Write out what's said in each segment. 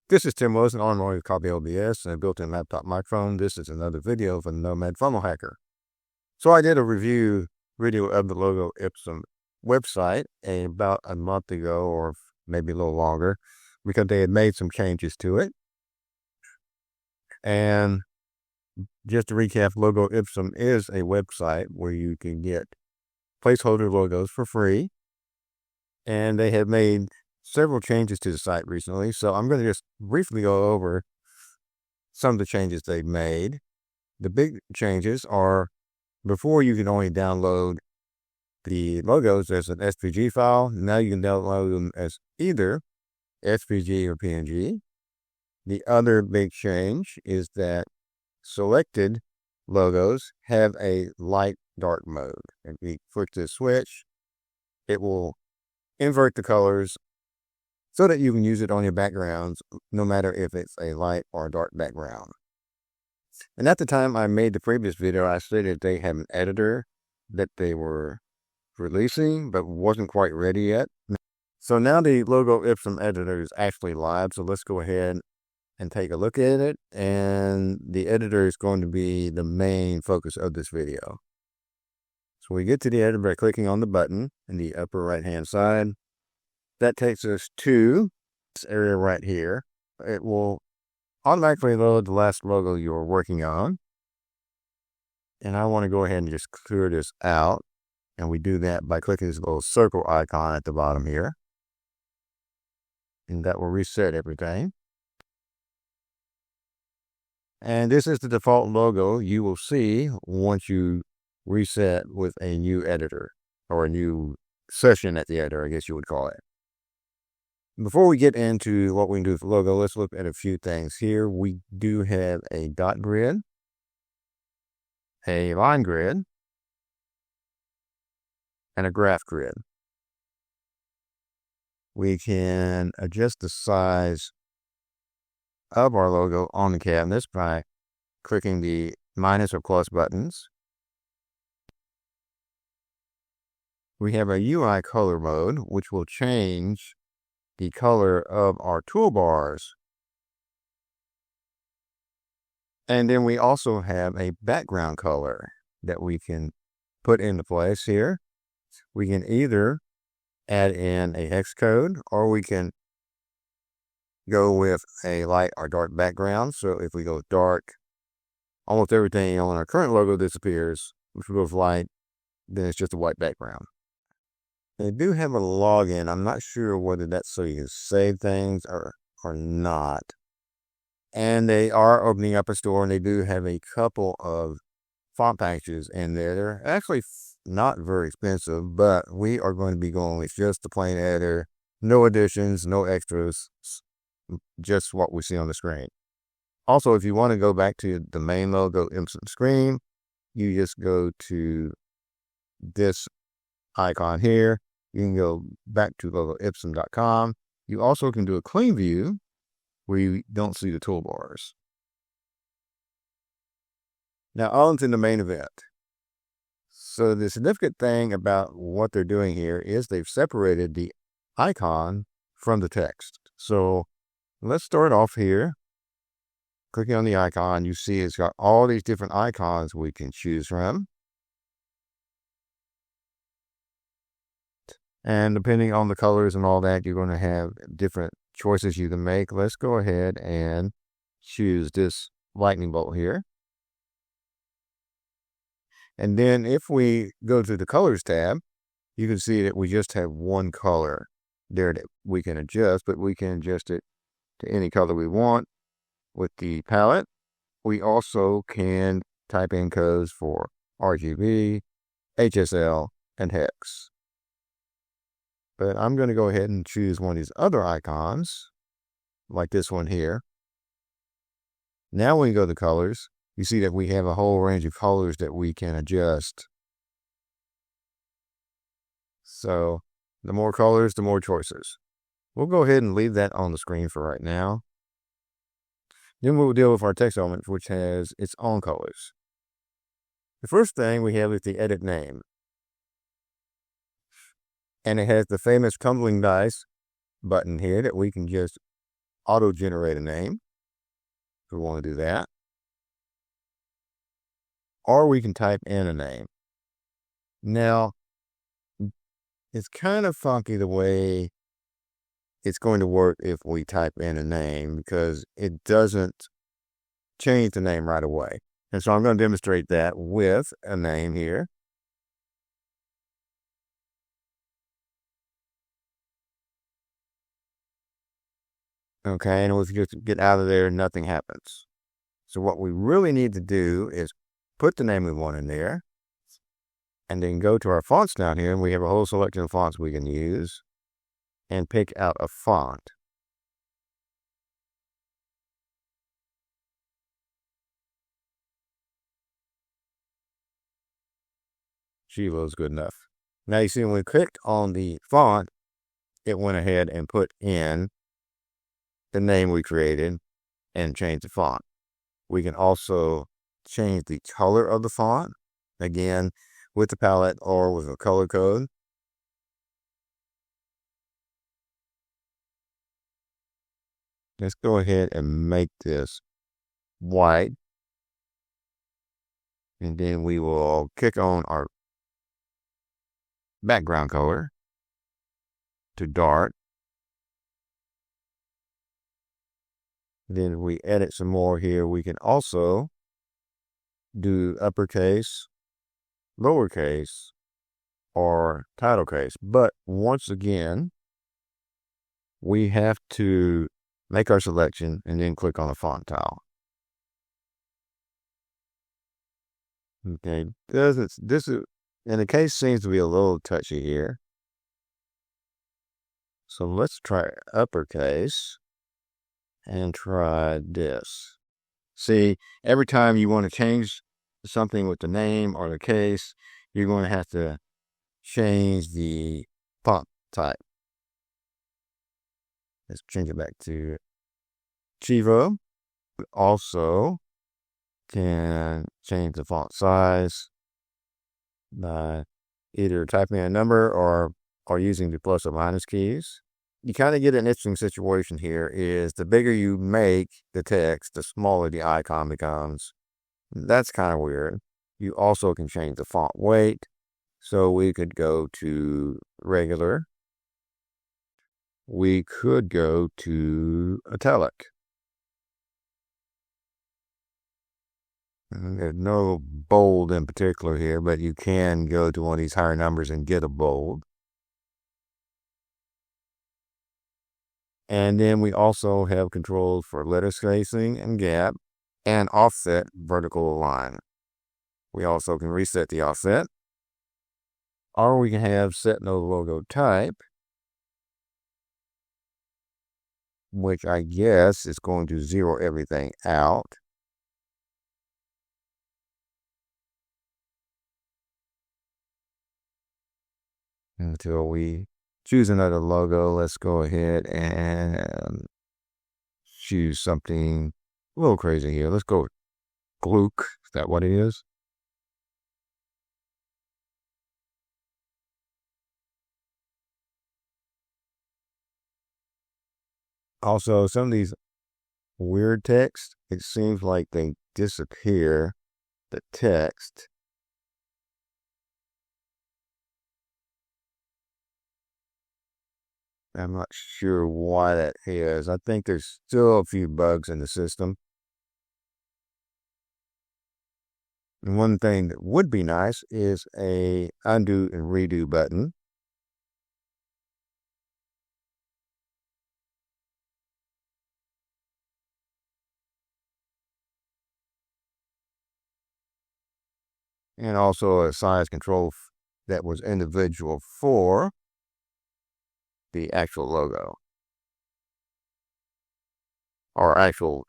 This is Tim Wilson, on with Copy OBS and a built-in laptop microphone. This is another video from the Nomad Funnelhacker. So I did a review video of the Logoipsum website about a month ago, or maybe a little longer, because they had made some changes to it. And just to recap, Logoipsum is a website where you can get placeholder logos for free. And they have made several changes to the site recently, so I'm going to just briefly go over some of the changes they've made. The big changes are, before you can only download the logos as an SVG file. Now you can download them as either SVG or PNG. The other big change is that selected logos have a light dark mode. If you click this switch, it will invert the colors so that you can use it on your backgrounds, no matter if it's a light or a dark background. And at the time I made the previous video, I stated they have an editor that they were releasing, but wasn't quite ready yet. So now the Logoipsum editor is actually live, so let's go ahead and take a look at it. And the editor is going to be the main focus of this video. So we get to the editor by clicking on the button in the upper right-hand side. That takes us to this area right here. It will automatically load the last logo you're working on. And I want to go ahead and just clear this out. And we do that by clicking this little circle icon at the bottom here. And that will reset everything. And this is the default logo you will see once you reset with a new editor, or a new session at the editor, I guess you would call it. Before we get into what we can do with the logo, let's look at a few things here. We do have a dot grid, a line grid, and a graph grid. We can adjust the size of our logo on the canvas by clicking the minus or plus buttons. We have a UI color mode, which will change the color of our toolbars. And then we also have a background color that we can put into place here. We can either add in a hex code, or we can go with a light or dark background. So if we go dark, almost everything on our current logo disappears. If we go with light, then it's just a white background. They do have a login. I'm not sure whether that's so you can save things or not. And they are opening up a store, and they do have a couple of font packages in there. They're actually not very expensive, but we are going to be going with just the plain editor. No additions, no extras, just what we see on the screen. Also, if you want to go back to the main Logoipsum screen, you just go to this icon here. You can go back to logoipsum.com. You also can do a clean view where you don't see the toolbars. Now on to the main event. So the significant thing about what they're doing here is they've separated the icon from the text. So let's start off here. Clicking on the icon, you see it's got all these different icons we can choose from. And depending on the colors and all that, you're going to have different choices you can make. Let's go ahead and choose this lightning bolt here. And then if we go to the colors tab, you can see that we just have one color there that we can adjust, but we can adjust it to any color we want with the palette. We also can type in codes for RGB, HSL, and hex. But I'm going to go ahead and choose one of these other icons, like this one here. Now when you go to colors, you see that we have a whole range of colors that we can adjust. So the more colors, the more choices. We'll go ahead and leave that on the screen for right now. Then we'll deal with our text element, which has its own colors. The first thing we have is the edit name. And it has the famous tumbling dice button here that we can just auto-generate a name. We want to do that. Or we can type in a name. Now, it's kind of funky the way it's going to work if we type in a name, because it doesn't change the name right away. And so I'm going to demonstrate that with a name here. Okay, and if we just get out of there, nothing happens. So what we really need to do is put the name we want in there, and then go to our fonts down here, and we have a whole selection of fonts we can use, and pick out a font. Shiloh is good enough. Now you see when we clicked on the font, it went ahead and put in the name we created and changed the font. We can also change the color of the font, again, with the palette or with a color code. Let's go ahead and make this white. And then we will click on our background color to dark. Then we edit some more here. We can also do uppercase, lowercase, or title case. But once again, we have to make our selection and then click on the font tile. Okay, this is, and the case seems to be a little touchy here. So let's try uppercase and try this. See, every time you want to change something with the name or the case, you're going to have to change the font type. Let's change it back to Chivo. We also can change the font size by either typing a number or using the plus or minus keys. You kind of get an interesting situation here is the bigger you make the text, the smaller the icon becomes. That's kind of weird. You also can change the font weight. So we could go to regular. We could go to italic. There's no bold in particular here, but you can go to one of these higher numbers and get a bold. And then we also have controls for letter spacing and gap and offset vertical line. We also can reset the offset. Or we can have set no logo type, which I guess is going to zero everything out. Until we choose another logo, let's go ahead and choose something a little crazy here. Let's go with Gluck. Is that what it is? Also, some of these weird text, it seems like they disappear, the text. I'm not sure why that is. I think there's still a few bugs in the system. And one thing that would be nice is a undo and redo button. And also a size control that was individual for the actual logo. Or actual,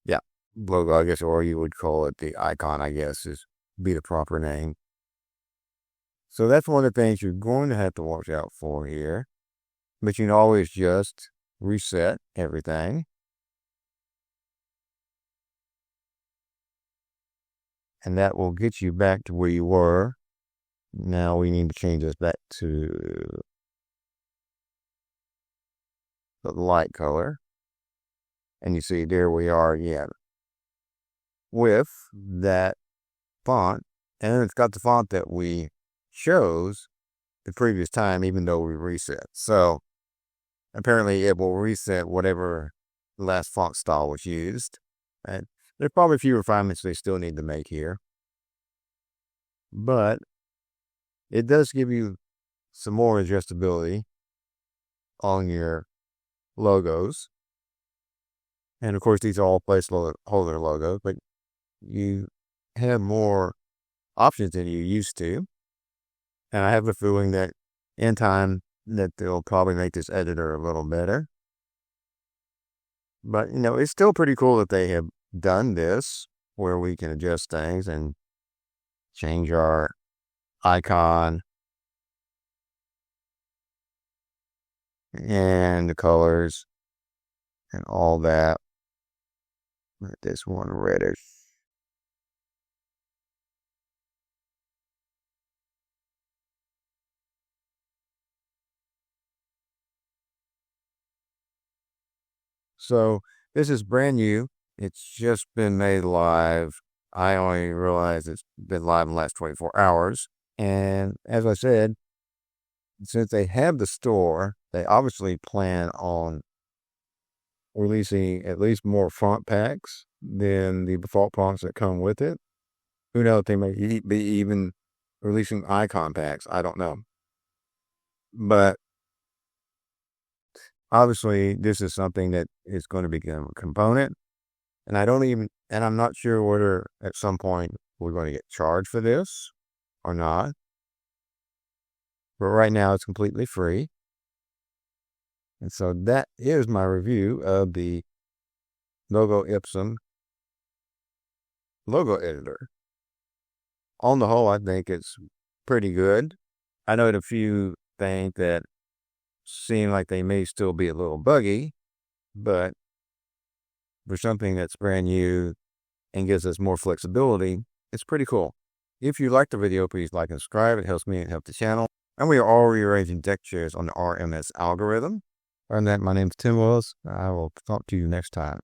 yeah, logo, I guess, or you would call it the icon, I guess, is be the proper name. So that's one of the things you're going to have to watch out for here. But you can always just reset everything. And that will get you back to where you were. Now we need to change this back to the light color. And you see there we are again with that font. And it's got the font that we chose the previous time, even though we reset. So apparently it will reset whatever last font style was used. And there's probably a few refinements they still need to make here. But it does give you some more adjustability on your logos. And of course, these are all placeholder logos, but you have more options than you used to. And I have a feeling that in time that they'll probably make this editor a little better. But, it's still pretty cool that they have done this where we can adjust things and change our icon and the colors and all that. Let this one reddish. So this is brand new. It's just been made live. I only realized it's been live in the last 24 hours. And as I said, since they have the store, they obviously plan on releasing at least more font packs than the default fonts that come with it. Who knows, they may be even releasing icon packs. I don't know. But obviously, this is something that is going to become a component. And I'm not sure whether at some point we're going to get charged for this or not. But right now it's completely free. And so that is my review of the Logoipsum logo editor. On the whole, I think it's pretty good. I know that a few think that seem like they may still be a little buggy, but for something that's brand new and gives us more flexibility, it's pretty cool. If you like the video, please like and subscribe. It helps me and help the channel. And we are all rearranging deck chairs on the RMS algorithm. Other than that, my name is Tim Willis. I will talk to you next time.